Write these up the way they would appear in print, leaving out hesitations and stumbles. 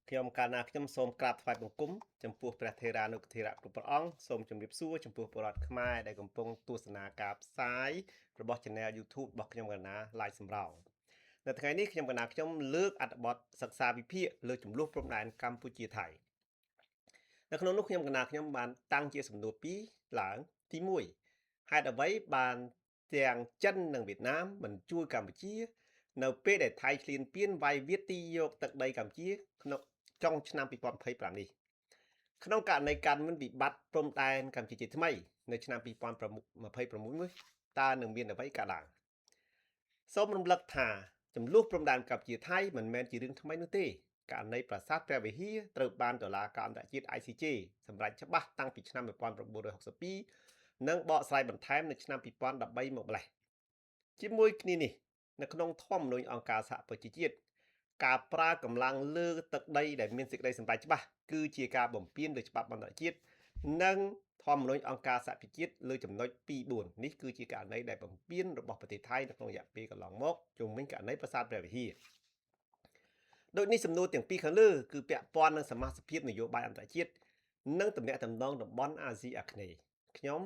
ខ្ញុំកាលណាខ្ញុំសូមក្រាបថ្វាយបង្គំចំពោះព្រះថេរានុថេរៈគ្រប់ព្រះអង្គសូមជម្រាបសួរចំពោះប្រជាពលរដ្ឋខ្មែរដែលកំពុងទស្សនាការផ្សាយរបស់ Channel YouTube របស់ខ្ញុំកណ្ណា Live សម្រោងនៅថ្ងៃនេះខ្ញុំកណ្ណាខ្ញុំលើកអត្ថបទសិក្សាវិភាគលើចំនួនព្រំដែនកម្ពុជាថៃនៅក្នុងនោះខ្ញុំកណ្ណាខ្ញុំបានតាំងជាសំណួរពីរឡើងទី1ហេតុអ្វីបានទាំងចិននិងវៀតណាមមិនជួយកម្ពុជានៅពេលដែលថៃឈ្លានពានវាយវាយទីយកទឹកដីកម្ពុជាក្នុងចុងឆ្នាំ2025នេះក្នុងករណីការមានវិបត្តិព្រំដែនកម្ពុជាជាថ្មីនៅឆ្នាំ2026នេះតើនឹងមានអ្វីកើតឡើងសូមរំលឹកថាចំនួនព្រំដែនកម្ពុជាថៃមិនមែនជារឿងថ្មីនោះទេករណីប្រាសាទព្រះវិហារត្រូវបានតុលាការអន្តរជាតិ ICJ សម្រេចច្បាស់តាំងពីឆ្នាំ1962និងបកស្រាយបន្ថែមនៅឆ្នាំ2013មកម្លេះជាមួយគ្នានេះនៅក្នុងធម្មនុញ្ញអង្គការសហប្រជាជាតិការប្រើកម្លាំងលើទឹកដីដែលមានសេចក្តីសម្រេចច្បាស់គឺជាការបំពានលើច្បាប់អន្តរជាតិនិងធម្មនុញ្ញអង្គការសហប្រជាជាតិលើចំណុច2.4នេះគឺជាករណីដែលបំពានរបស់ប្រទេសថៃនៅក្នុងរយៈពេលកន្លងមកជុំវិញករណីប្រាសាទព្រះវិហារដូចនេះសំណួរទាំងពីរខាងលើគឺពាក់ព័ន្ធនឹងសមាជិកភាពនយោបាយអន្តរជាតិនិងទំនាក់ទំនងតំបន់អាស៊ីអាគ្នេយ៍ខ្ញុំ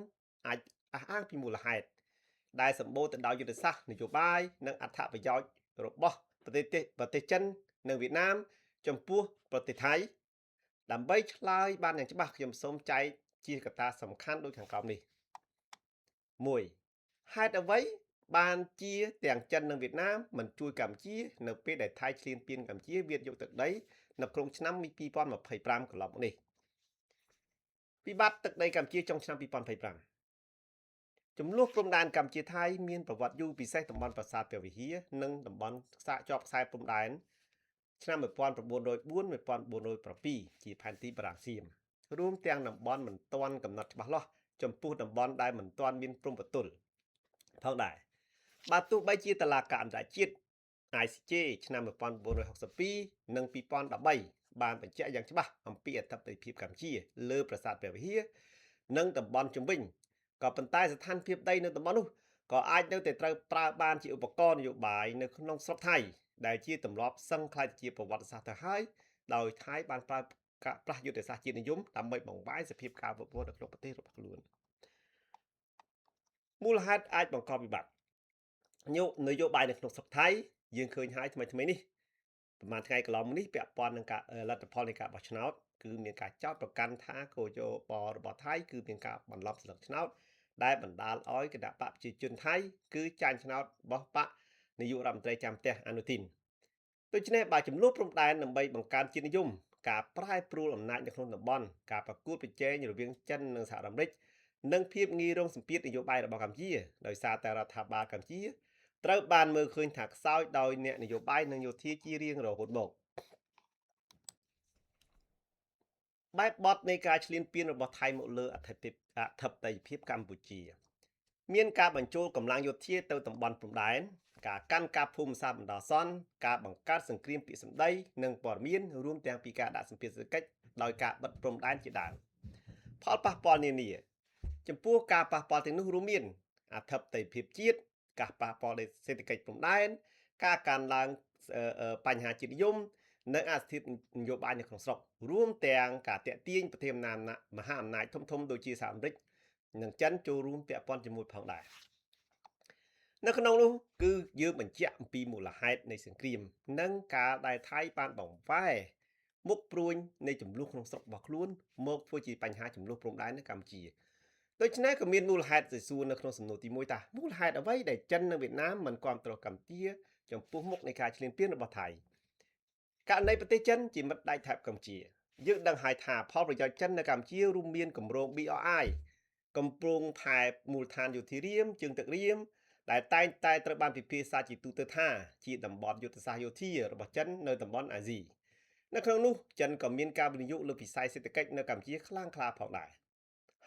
អាចអះអាងពីមូលហេតុដែលសម្បូរទៅដោយយុទ្ធសាស្ត្រនយោបាយនិងអត្ថប្រយោជន៍របស់ប្រទេសចិននិងវៀតណាមចំពោះប្រទេសថៃដើម្បីឆ្លើយបានយ៉ាងច្បាស់ខ្ញុំសូមចែកជាកត្តាសំខាន់ដូចខាងក្រោមនេះ1ហេតុអ្វីបានជាទាំងចិននិងវៀតណាមមិនជួយកម្ពុជានៅពេលដែលថៃឈ្លានពានកម្ពុជាវាយកទឹកដីនៅក្នុងឆ្នាំ2025កន្លងមកនេះវិបត្តិទឹកដីកម្ពុជាចុងឆ្នាំ2025ចំនួនព្រំដែនកម្ពុជាថៃមានប្រវត្តិយូរពិសេសតំបន់ប្រាសាទព្រះវិហារនិងតំបន់ខ្សែជាប់ខ្សែព្រំដែនឆ្នាំ1904-1907ជាផែនទីបារាំងសៀមរួមទាំងតំបន់មិនទាន់កំណត់ច្បាស់លាស់ចំពោះតំបន់ដែលមិនទាន់មានព្រំប្រទល់ផងដែរបើទោះបីជាតុលាការអន្តរជាតិ ICJ ឆ្នាំ1962និង2013បានបញ្ជាក់យ៉ាងច្បាស់អំពីអធិបតេយ្យភាពកម្ពុជាលើប្រាសាទព្រះវិហារនិងតំបន់ជុំវិញក៏ប៉ុន្តែស្ថានភាពដីនៅតំបន់នោះក៏អាចនៅតែត្រូវប្រើបានជាឧបករណ៍នយោបាយនៅក្នុងស្រុកថៃដែលជាទម្លាប់សឹងខ្លាចជាប្រវត្តិសាស្ត្រទៅហើយដោយថៃបានប្រើការប្រាស់យុទ្ធសាស្ត្រជាតិនិយមដើម្បីបង្វែរសភាពការវឹកវរនៅក្នុងប្រទេសរបស់ខ្លួនមូលហេតុអាចបង្កវិបត្តិនយោបាយនៅក្នុងស្រុកថៃយើងឃើញហើយថ្មីនេះប្រហែលថ្ងៃកន្លងមកនេះពាក់ព័ន្ធនឹងការលទ្ធផលនៃការបោះឆ្នោតគឺមានការចោទប្រកាន់ថាគោលយោបល់របស់ថៃគឺមានការបន្លំស្លឹកឆ្នោតដែលបណ្ដាលឲ្យគណៈបកប្រជាជនថៃគឺចាញ់ឆ្នោតរបស់បកនាយករដ្ឋមន្ត្រីចាំផ្ទះអនុទីនដូច្នេះបើចំនួនព្រំដែនដើម្បីបង្កើនជាតិនិយមការប្រែប្រួលអំណាចនៅក្នុងតំបន់ការប្រកួតប្រជែងរវាងចិននិងសហរដ្ឋអាមេរិកនិងភាពងាយរងសម្ពាធនយោបាយរបស់កម្ពុជាដោយសារតែរដ្ឋាភិបាលកម្ពុជាត្រូវបានមើលឃើញថាខ្សោយដោយអ្នកនយោបាយនិងយោធាជារៀងរហូតមកបែបបទនៃការឈ្លានពានរបស់ថៃមកលើអធិបតេយ្យភាពកម្ពុជាមានការបញ្ចូលកម្លាំងយោធាទៅតំបន់ព្រំដែនការកាន់កាប់ភូមិសាស្ត្របណ្ដោះអាសន្នការបង្កើតសង្គ្រាមពាក្យសម្ដីនិងព័ត៌មានរួមទាំងពីការដាក់សម្ពាធសេដ្ឋកិច្ចដោយការបិទព្រំដែនជាដើមផលប៉ះពាល់នានាចំពោះការប៉ះពាល់ទាំងនោះរួមមានអធិបតេយ្យភាពជាតិការប៉ះពាល់ដល់សេដ្ឋកិច្ចព្រំដែនការកើនឡើងបញ្ហាជាតិនិយមនិងអស្ថិរនយោបាយនៅក្នុងស្រុករួមទាំងការតាក់ទាញប្រទេសមហាអំណាចធំៗដូចជាសហរដ្ឋអាមេរិកនិងចិនចូលរួមពាក់ព័ន្ធជាមួយផងដែរនៅក្នុងនោះគឺយើងបញ្ជាក់អំពីមូលហេតុនៃសង្គ្រាមនិងការដែលថៃបានបង្វែរមុខព្រួញនៃចំនួនក្នុងស្រុករបស់ខ្លួនមកធ្វើជាបញ្ហាចំនួនព្រំដែននៅកម្ពុជាដូច្នេះក៏មានមូលហេតុសួរនៅក្នុងសំណួរទី1ថាមូលហេតុអ្វីដែលចិននិងវៀតណាមមិនគាំទ្រកម្ពុជាចំពោះមុខនៃការឈ្លានពានរបស់ថៃករណីប្រទេសចិនជាមិត្តដៃថៃកម្ពុជាយើងដឹងហើយថាផលប្រយោជន៍ចិននៅកម្ពុជារួមមានគម្រោង BRI កំពុងថែមូលដ្ឋានយោធារៀមជើងទឹករៀមដែលតែងតែត្រូវបានពិភាក្សាជាទូទៅថាជាតំបន់យុទ្ធសាស្ត្រយោធារបស់ចិននៅតំបន់អាស៊ីនៅក្នុងនោះចិនក៏មានការវិនិយោគលើវិស័យសេដ្ឋកិច្ចនៅកម្ពុជាខ្លាំងក្លាផងដែរ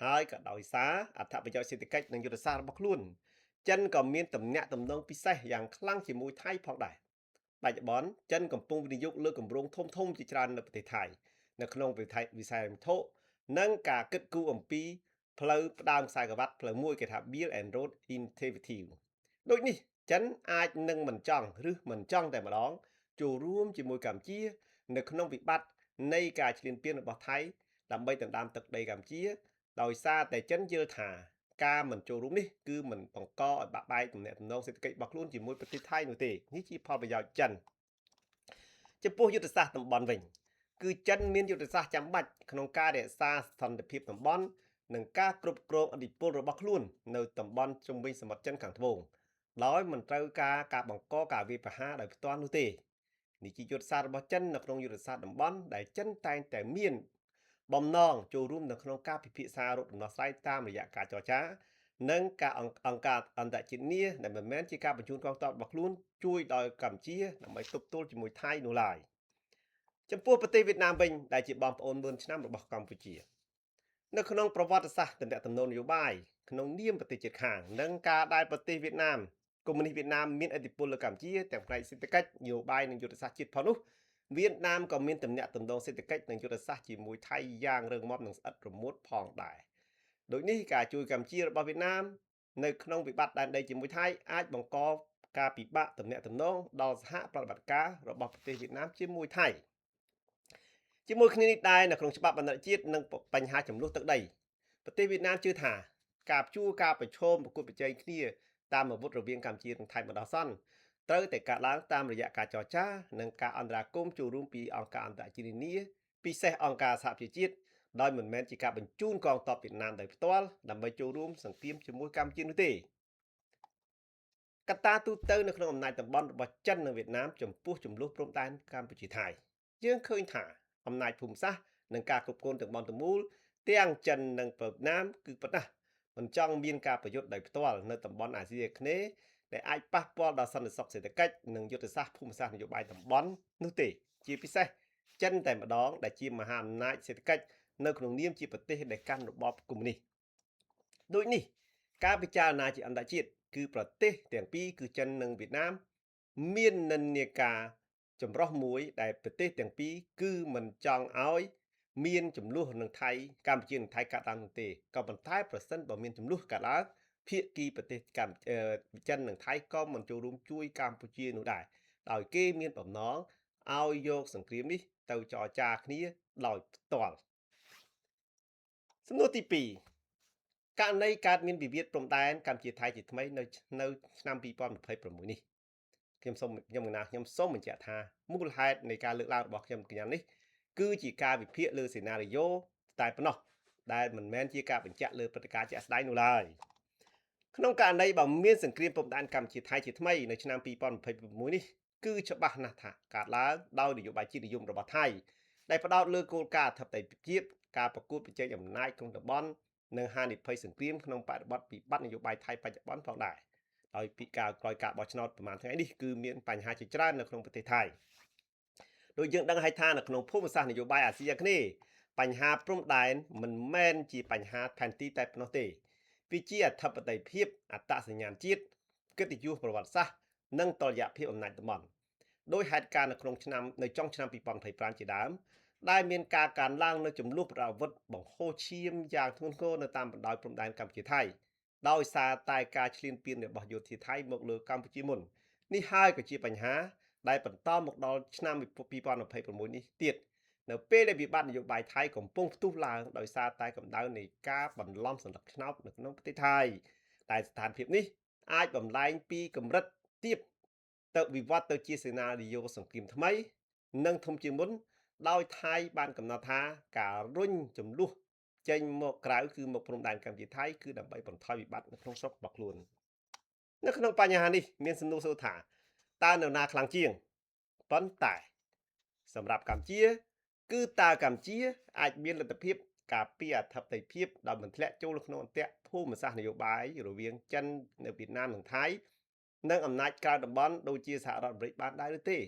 ហើយក៏ដោយសារអត្ថប្រយោជន៍សេដ្ឋកិច្ចនិងយុទ្ធសាស្ត្ររបស់ខ្លួនចិនក៏មានទំនាក់ទំនងពិសេសយ៉ាងខ្លាំងជាមួយថៃផងដែរបច្ចុប្បន្នចិនកំពុងវិនិយោគលើគម្រោងធំៗជាច្រើននៅប្រទេសថៃនៅក្នុងវិស័យវត្ថុនិងការគិតគូរអំពីផ្លូវផ្ដើមខ្សែក្រវ៉ាត់ផ្លូវមួយគេថា Belt and Road Initiative ដូចនេះចិនអាចនឹងមិនចង់ឬមិនចង់តែម្ដងចូលរួមជាមួយកម្ពុជានៅក្នុងវិបត្តិ នៃការឈ្លានពានរបស់ថៃដើម្បីដណ្ដើមទឹកដីកម្ពុជាដោយសារតែចិនយល់ថាការមិនចូលរួមនេះគឺមិនបង្កឲ្យបាក់បែកទំនាក់ទំនងសេដ្ឋកិច្ចរបស់ខ្លួនជាមួយប្រទេសថៃនោះទេនេះជាផលប្រយោជន៍ចិនចំពោះយុទ្ធសាស្ត្រតំបន់វិញគឺចិនមានយុទ្ធសាស្ត្រចាំបាច់ក្នុងការរក្សាសន្តិភាពតំបន់និងការគ្រប់គ្រងឥទ្ធិពលរបស់ខ្លួននៅតំបន់ជុំវិញសមុទ្រចិនខាងត្បូងដោយមិនត្រូវការបង្កការវាយប្រហារដោយផ្ទាល់នោះទេនេះជាយុទ្ធសាស្ត្ររបស់ចិននៅក្នុងយុទ្ធសាស្ត្រតំបន់ដែលចិនតែងតែមានបំណងចូលរួមនៅក្នុងការពិភាក្សារកដំណោះស្រាយតាមរយៈការចរចានិងការអង្គការអន្តរជាតិនានាដែលមិនមែនជាការបញ្ជូនកងទ័ពរបស់ខ្លួនជួយដោយកម្ពុជាដើម្បីទប់ទល់ជាមួយថៃនោះឡើយចំពោះប្រទេសវៀតណាមវិញដែលជាបងប្អូនមុនឆ្នាំរបស់កម្ពុជានៅក្នុងប្រវត្តិសាស្ត្រទំនាក់ទំនងនយោបាយក្នុងនាមប្រទេសជិតខាងនិងការដែលប្រទេសវៀតណាមកុម្មុយនីសវៀតណាមមានឥទ្ធិពលលើកម្ពុជាទាំងផ្នែកសេដ្ឋកិច្ចនយោបាយនិងយុទ្ធសាស្ត្រជាតិផងនោះវៀតណាមក៏មានទំនាក់ទំនងសេដ្ឋកិច្ចនិងយុទ្ធសាស្ត្រជាមួយថៃយ៉ាងរឹងមាំនិងស្អិតរមួតផងដែរដូចនេះការជួយកម្ពុជារបស់វៀតណាមនៅក្នុងវិបត្តិដែនដីជាមួយថៃអាចបង្កការពិបាកទំនាក់ទំនងដល់សហប្រតិបត្តិការរបស់ប្រទេសវៀតណាមជាមួយថៃជាមួយគ្នានេះដែរនៅក្នុងច្បាប់អន្តរជាតិនិងបញ្ហាចំនួនទឹកដីប្រទេសវៀតណាមជឿថាការជួការប្រឈមប្រកួតប្រជែងគ្នាតាមអាវុធរវាងកម្ពុជានិងថៃម្ដងសន្នត្រូវតែកាត់ឡើងតាមរយៈការចរចានិងការអន្តរាគមន៍ចូលរួមពីអង្គការអន្តរជាតិនានាពិសេសអង្គការសហប្រជាជាតិដោយមិនមែនជាការបញ្ជូនកងទ័ពវៀតណាមដោយផ្ទាល់ដើម្បីចូលរួមសង្គ្រាមជាមួយកម្ពុជានោះទេកត្តាទូទៅនៅក្នុងអំណាចតំបន់របស់ចិននិងវៀតណាមចំពោះចំនួនព្រំដែនកម្ពុជាថៃយើងឃើញថាអំណាចភូមិសាស្ត្រនិងការគ្រប់គ្រងទាំងបនទាំងមូលទាំងចិននិងវៀតណាមគឺប៉ុណ្ណាមិនចង់មានការប្រយុទ្ធដោយផ្ទាល់នៅតំបន់អាស៊ីអាគ្នេយ៍ដែលអាចប៉ះពាល់ដល់សន្តិសុខសេដ្ឋកិច្ចនិងយុទ្ធសាស្ត្រភូមិសាស្ត្រនយោបាយតំបន់នោះទេជាពិសេសចិនតែម្ដងដែលជាមហាអំណាចសេដ្ឋកិច្ចនៅក្នុងនាមជាប្រទេសដែលកាន់របបកុម្មុយនីសដូចនេះការពិចារណាជាអន្តរជាតិគឺប្រទេសទាំងពីរគឺចិននិងវៀតណាមមាននិន្នាការចម្រុះមួយដែលប្រទេសទាំងពីរគឺមិនចង់ឲ្យមានចំនួននឹងថៃកម្ពុជានិងថៃកាត់ឡើងនោះទេក៏ប៉ុន្តែប្រសិនបើមានចំនួនកាត់ឡើងភាគីប្រទេសចិននិងថៃក៏មិនចូលរួមជួយកម្ពុជានោះដែរដោយគេមានបំណងឲ្យយកសង្គ្រាមនេះទៅចរចាគ្នាដោយផ្ទាល់សំណួរទី2ករណីកើតមានវិវាទព្រំដែនកម្ពុជាថៃជាថ្មីនៅឆ្នាំ2026នេះខ្ញុំសូមបញ្ជាក់ថាមូលហេតុនៃការលើកឡើងរបស់ខ្ញុំកញ្ញានេះគឺជាការវិភាគលើសេណារីយ៉ូតែប៉ុណ្ណោះដែលមិនមែនជាការបញ្ជាក់លើព្រឹត្តិការណ៍ជាក់ស្ដែងនោះឡើយក្នុងករណីបើមានសង្គ្រាមព្រំដែនកម្ពុជាថៃជាថ្មីនៅឆ្នាំ2026នេះគឺច្បាស់ណាស់ថាកើតឡើងដោយនយោបាយជាតិនិយមរបស់ថៃដែលផ្ដោតលើគោលការណ៍អធិបតេយ្យភាពការប្រកួតប្រជែងអំណាចក្នុងតំបន់និងហានិភ័យសង្គ្រាមក្នុងបរិបទវិបត្តិនយោបាយថៃបច្ចុប្បន្នផងដែរដោយពីការក្រោយការបោះឆ្នោតប្រហែលថ្ងៃនេះគឺមានបញ្ហាជាច្រើននៅក្នុងប្រទេសថៃដោយយើងដឹងហើយថានៅក្នុងភូមិសាស្ត្រនយោបាយអាស៊ីអាគ្នេយ៍បញ្ហាព្រំដែនមិនមែនជាបញ្ហាផែនទីតែប៉ុណ្ណោះទេវាជាអធិបតេយ្យភាពអត្តសញ្ញាណជាតិកិត្តិយសប្រវត្តិសាស្ត្រនិងតុល្យភាពអំណាចតំបន់ដោយហេតុការណ៍នៅចុងឆ្នាំ2025ជាដើមដែលមានការកើនឡើងនៅចំនួនប្រដាប់អាវុធបង្ហូរឈាមយ៉ាងធ្ងន់ធ្ងរនៅតាមបណ្ដោយព្រំដែនកម្ពុជាថៃដោយសារតែការឈ្លានពានរបស់យោធាថៃមកលើកម្ពុជាមុននេះហើយក៏ជាបញ្ហាដែលបន្តមកដល់ឆ្នាំ2026នេះទៀតនៅពេលដែលវិបត្តិនយោបាយថៃកំពុងផ្ទុះឡើងដោយសារតែកម្ដៅនៃការបន្លំសន្លឹកឆ្នោតនៅក្នុងប្រទេសថៃតែស្ថានភាពនេះអាចបំលែងពីកម្រិតទាបទៅវិវត្តទៅជាសេណារីយ៉ូសង្គ្រាមថ្មីនិងធំជាងមុនដោយថៃបានកំណត់ថាការរុញចំនួនចេញមកក្រៅគឺមកព្រំដែនកម្ពុជាថៃគឺដើម្បីបន្ថយវិបត្តិនៅក្នុងស្រុករបស់ខ្លួននៅក្នុងបញ្ហានេះមានសំណួរសួរថាតើនរណាខ្លាំងជាងប៉ុន្តែសម្រាប់កម្ពុជាគឺតើកម្ពុជាអាចមានលទ្ធភាពការពារអធិបតេយ្យភាពដោយមិនធ្លាក់ចូលក្នុងអន្ទាក់ភូមិសាស្ត្រនយោបាយរវាងចិននៅវៀតណាមនិងថៃនិងអំណាចក្រៅតំបន់ដូចជាសហរដ្ឋអាមេរិកបានដែរឬទេ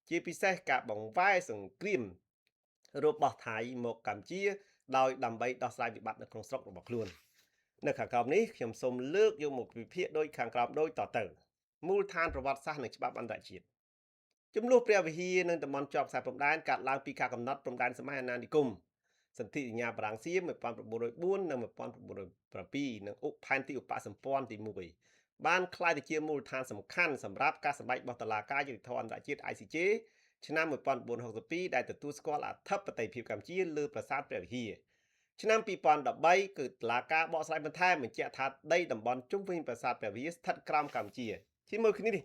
ជាពិសេសការបង្វែរសង្គ្រាមរបស់ថៃមកកម្ពុជាដោយដើម្បីដោះស្រាយវិបត្តិនៅក្នុងស្រុករបស់ខ្លួននៅខាងក្រោមនេះខ្ញុំសូមលើកយកមកវិភាគដោយខាងក្រោមដូចតទៅមូលដ្ឋានប្រវត្តិសាស្ត្រនិងច្បាប់អន្តរជាតិចំនួនព្រះវិហារនិងតំបន់ជាប់ខ្សែព្រំដែនកាត់ឡើងពីការកំណត់ព្រំដែនសម័យអាណានិគមសន្ធិសញ្ញាបារាំងសៀម1904និង1907និងផែនទីឧបសម្ព័ន្ធទី1បានក្លាយទៅជាមូលដ្ឋានសំខាន់សម្រាប់ការសម្ដែងរបស់តុលាការយុត្តិធម៌អន្តរជាតិ ICJ ឆ្នាំ1462ដែលទទួលស្គាល់អធិបតេយ្យភាពកម្ពុជាលើប្រាសាទព្រះវិហារឆ្នាំ2013គឺតុលាការបកស្រាយបន្ថែមបញ្ជាក់ថាដីតំបន់ជុំវិញប្រាសាទព្រះវិហារស្ថិតក្រោមកម្ពុជាជាមួយគ្នានេះ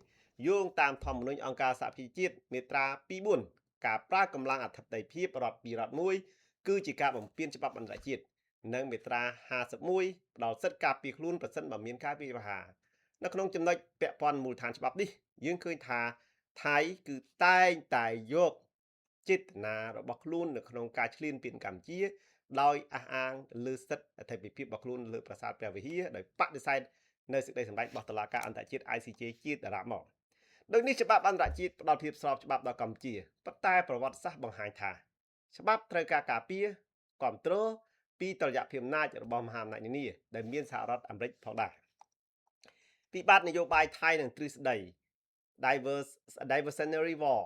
យោងតាមធម្មនុញ្ញអង្គការសហប្រជាជាតិមាត្រា24ការប្រើកម្លាំងអធិបតេយ្យភាពរដ្ឋពីរដ្ឋមួយគឺជាការបំពានច្បាប់អន្តរជាតិនិងមាត្រា51ផ្ដល់សិទ្ធិការពារខ្លួនប្រសិនបើមានការវាយប្រហារនៅក្នុងចំណុចពាក់ព័ន្ធមូលដ្ឋានច្បាប់នេះយើងឃើញថាថៃគឺតែងតែយកចេតនារបស់ខ្លួននៅក្នុងការឈ្លានពានកម្ពុជាដោយអះអាងលើសិទ្ធិអធិបតេយ្យភាពរបស់ខ្លួនលើប្រាសាទព្រះវិហារដោយបដិសេធនៅសេចក្តីសម្រេចរបស់តុលាការអន្តរជាតិ ICJ ជាដរាបមកដូចនេះច្បាប់អន្តរជាតិផ្ដល់ភាពស្របច្បាប់ដល់កម្ពុជាប៉ុន្តែប្រវត្តិសាស្ត្របង្ហាញថាច្បាប់ត្រូវការការពារគ្រប់គ្រងពីតុល្យភាពអំណាចរបស់មហាអំណាចនានាដែលមានសហរដ្ឋអាមេរិកផងដែរពិបត្តិនយោបាយថៃនិងទ្រឹស្ដី diversionary war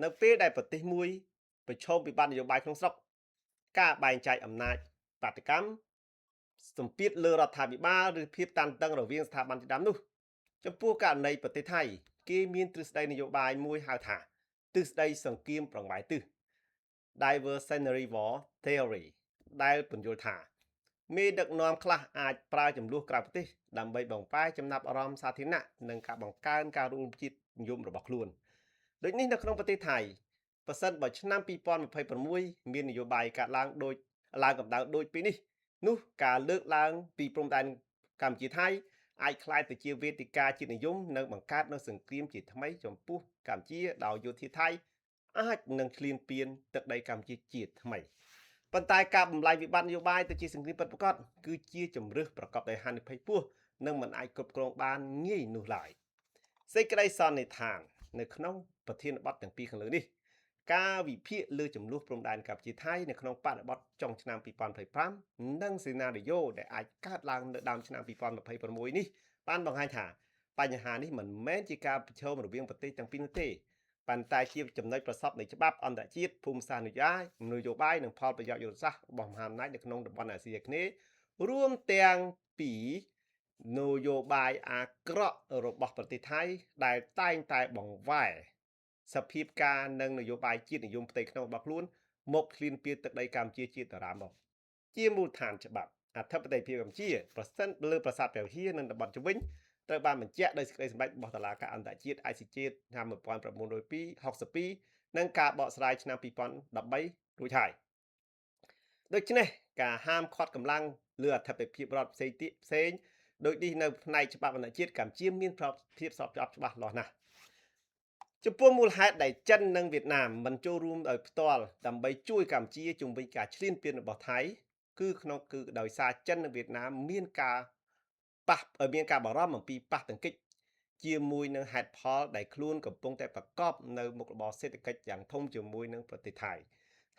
នៅពេលដែលប្រទេសមួយប្រឈមវិបត្តិនយោបាយក្នុងស្រុកការបែងចែកអំណាចបាតកម្មសម្ពាធលើរដ្ឋាភិបាលឬភាពតានតឹងរវាងស្ថាប័នជាដើមនោះចំពោះករណីប្រទេសថៃគេមានទ្រឹស្ដីនយោបាយមួយហៅថាទ្រឹស្ដីសង្គ្រាមប្រងវាយទិស diversionary war theory ដែលពន្យល់ថាមេដឹកនាំខ្លះអាចប្រើចំនួនក្រៅប្រទេសដើម្បីបង្កើនចំណាប់អារម្មណ៍សាធារណៈនិងការបង្កើនការរួមជាតិនិយមរបស់ខ្លួនដូចនេះនៅក្នុងប្រទេសថៃប្រសិនបើឆ្នាំ2026មាននយោបាយកាត់ឡើងកម្ដៅដូចពេលនេះនោះការលើកឡើងពីព្រំដែនកម្ពុជាថៃអាចក្លាយទៅជាវេទិកាជាតិនិយមនិងបង្កើតនូវសង្គ្រាមជាថ្មីចំពោះកម្ពុជាដោយយោធាថៃអាចនឹងឈ្លានពានទឹកដីកម្ពុជាជាថ្មីប៉ុន្តែការបំលែងវិបត្តិនយោបាយទៅជាសង្គ្រាមពិតប្រាកដគឺជាជំរើសប្រកបដោយហានិភ័យខ្ពស់និងមិនអាចគ្រប់គ្រងបានងាយនោះឡើយសេចក្តីសន្និដ្ឋាននៅក្នុងប្រធានបទទាំងពីរខាងលើនេះការវិភាគលើចំនួនព្រំដែនកម្ពុជាថៃនៅក្នុងបរិបទចុងឆ្នាំ2025និងសេណារីយ៉ូដែលអាចកើតឡើងនៅដើមឆ្នាំ2026នេះបានបង្ហាញថាបញ្ហានេះមិនមែនជាការប្រឈមរវាងប្រទេសទាំងពីរនោះទេប៉ុន្តែជាចំណុចប្រសពនៃច្បាប់អន្តរជាតិភូមិសាស្ត្រនយោបាយនិងផលប្រយោជន៍យុទ្ធសាស្ត្ររបស់មហាអំណាចនៅក្នុងតំបន់អាស៊ីអាគ្នេយ៍រួមទាំងពីនយោបាយអាក្រក់របស់ប្រទេសថៃដែលតែងតែបង្វែរសភាពការនិងនយោបាយជាតិនិយមផ្ទៃក្នុងរបស់ខ្លួនមកឃ្លានពានទឹកដីកម្ពុជាជាតារាមកជាមូលដ្ឋានច្បាប់អធិបតេយ្យភាពកម្ពុជាប្រសិនលើប្រាសាទព្រះវិហារនិងតំបន់ជុំវិញត្រូវបានបញ្ជាក់ដោយសេចក្តីសម្រេចរបស់តុលាការអន្តរជាតិ ICJ ឆ្នាំ1962និងការបកស្រាយឆ្នាំ2013រួចហើយដូច្នេះការហាមឃាត់កម្លាំងលើអធិបតេយ្យភាពរដ្ឋផ្សេងដូចនេះនៅផ្នែកច្បាប់អន្តរជាតិកម្ពុជាមានភាពស្របច្បាប់លាស់ណាស់ចំពោះមូលហេតុដែលចិននិងវៀតណាមមិនចូលរួមដោយផ្ទាល់ដើម្បីជួយកម្ពុជាជំវិញការឈ្លានពានរបស់ថៃគឺដោយសារចិននិងវៀតណាមមានការបារម្ភអំពីប៉ះទង្គិចជាមួយនឹងហេតុផលដែលខ្លួនកំពុងតែប្រកបនៅមុខរបរសេដ្ឋកិច្ចយ៉ាងធំជាមួយនឹងប្រទេសថៃ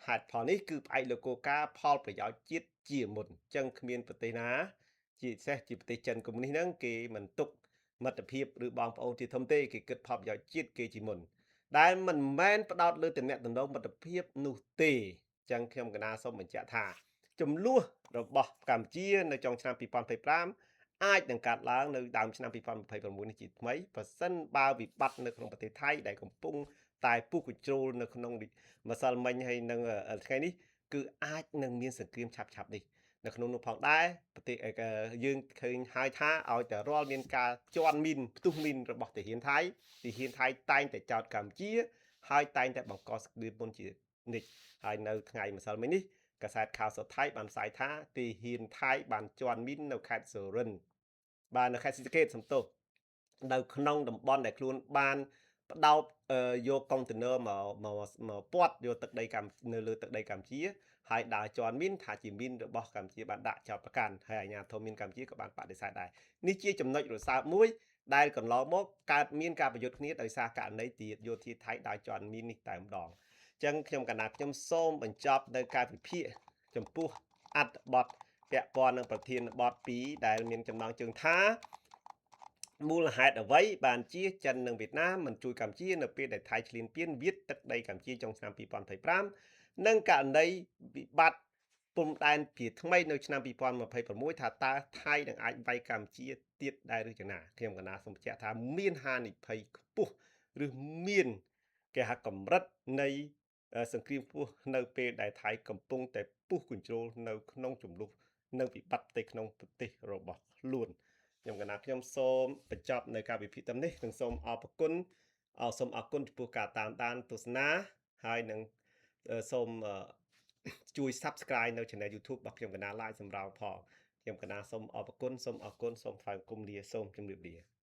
ហេតុផលនេះគឺផ្អែកលើគោលការណ៍ផលប្រយោជន៍ជាតិជាមុនអញ្ចឹងគ្មានប្រទេសណាជាពិសេសជាប្រទេសចិនកុម្មុយនីសហ្នឹងគេមិនទុកមិត្តភាពឬបងប្អូនជាធំទេគេគិតផលប្រយោជន៍ជាតិគេជាមុនដែលមិនមែនផ្ដោតលើទំនាក់ទំនងមិត្តភាពនោះទេអញ្ចឹងខ្ញុំកណាសូមបញ្ជាក់ថាចំនួនរបស់កម្ពុជានៅចុងឆ្នាំ2025អាចនឹងកើតឡើងនៅដើមឆ្នាំ2026នេះជាថ្មីប្រសិនបើវិបត្តិនៅក្នុងប្រទេសថៃដែលកំពុងតែពុះកញ្ជ្រោលនៅក្នុងម្សិលមិញហើយនឹងថ្ងៃនេះគឺអាចនឹងមានសង្គ្រាមឆាប់នេះនៅក្នុងនោះផងដែរប្រទេសយើងឃើញហើយថាឲ្យតែរាល់មានការជន់មីនផ្ទុះមីនរបស់ទាហានថៃតែងតែចោទកម្ពុជាហើយតែងតែបង្កសង្គ្រាមមុនជានិច្ចហើយនៅថ្ងៃម្សិលមិញនេះកាសែតข่าวសดថៃបានផ្សាយថាទាហានថៃបានជន់មីននៅខេត្តសូរិនបាននៅខេត្តស៊ីសកេតសំទោសនៅក្នុងតំបន់ដែលខ្លួនបានផ្ដោតយកកុងតឺន័រមកពាត់យកទឹកដីនៅលើទឹកដីកម្ពុជាហើយដើរជន់មីនថាជាមីនរបស់កម្ពុជាបានដាក់ចោទប្រកាន់ហើយអាជ្ញាធរមីនកម្ពុជាក៏បានបដិសេធដែរនេះជាចំណុចរសើបមួយដែលកន្លងមកកើតមានការប្រយុទ្ធគ្នាដោយសារករណីយោធាថៃដើរជន់មីននេះតែម្ដងអញ្ចឹងខ្ញុំសូមបញ្ចប់នៅការវិភាគចំពោះអត្ថបទពាក់ព័ន្ធនឹងប្រធានបទ2ដែលមានចំណងជើងថាមូលហេតុអ្វីបានជាចិននិងវៀតណាមមិនជួយកម្ពុជានៅពេលដែលថៃឈ្លានពានវាតទឹកដីកម្ពុជាចុងឆ្នាំ2025និងករណីវិបត្តិព្រំដែនជាថ្មីនៅឆ្នាំ2026ថាតើថៃនឹងអាចវាយកម្ពុជាទៀតដែរឬយ៉ាងណាខ្ញុំកណាសូមបញ្ជាក់ថាមានហានិភ័យខ្ពស់ឬមាន គេហៅកម្រិតនៃសង្គ្រាមពោះនៅពេលដែលថៃកំពុងតែពុះគញ្ជ្រោលនៅក្នុងចំនួននៅវិបត្តិផ្ទៃក្នុងប្រទេសរបស់ខ្លួនខ្ញុំកណាខ្ញុំសូមបញ្ចប់នៅការវិភាគតាមនេះនិងសូមអរគុណសូមអរគុណចំពោះការតាមដានទស្សនាហើយនឹងសូមជួយ Subscribe នៅ Channel YouTube របស់ខ្ញុំកណា Live សម្រាប់ផងខ្ញុំកណាសូមអរគុណសូមថ្លែងគុំលាសូមជម្រាបលា